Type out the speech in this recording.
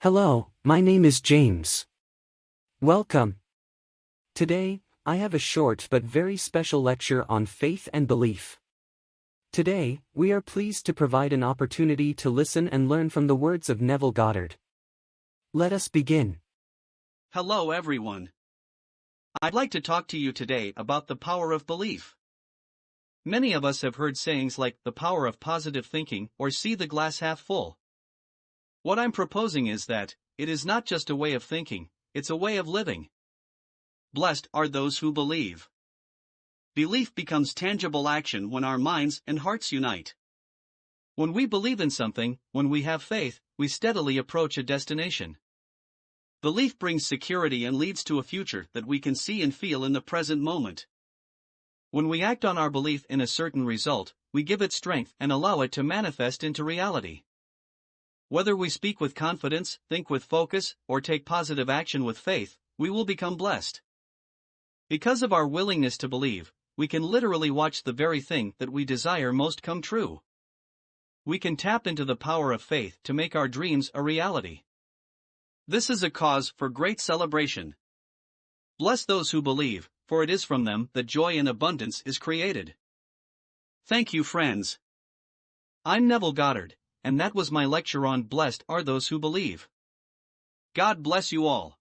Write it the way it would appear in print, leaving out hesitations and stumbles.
Hello, my name is James. Welcome. Today, I have a short but very special lecture on faith and belief. Today, we are pleased to provide an opportunity to listen and learn from the words of Neville Goddard. Let us begin. Hello everyone. I'd like to talk to you today about the power of belief. Many of us have heard sayings like the power of positive thinking or see the glass half full. What I'm proposing is that it is not just a way of thinking, it's a way of living. Blessed are those who believe. Belief becomes tangible action when our minds and hearts unite. When we believe in something, when we have faith, we steadily approach a destination. Belief brings security and leads to a future that we can see and feel in the present moment. When we act on our belief in a certain result, we give it strength and allow it to manifest into reality. Whether we speak with confidence, think with focus, or take positive action with faith, we will become blessed. Because of our willingness to believe, we can literally watch the very thing that we desire most come true. We can tap into the power of faith to make our dreams a reality. This is a cause for great celebration. Bless those who believe, for it is from them that joy and abundance is created. Thank you, friends. I'm Neville Goddard, and that was my lecture on Blessed Are Those Who Believe. God bless you all.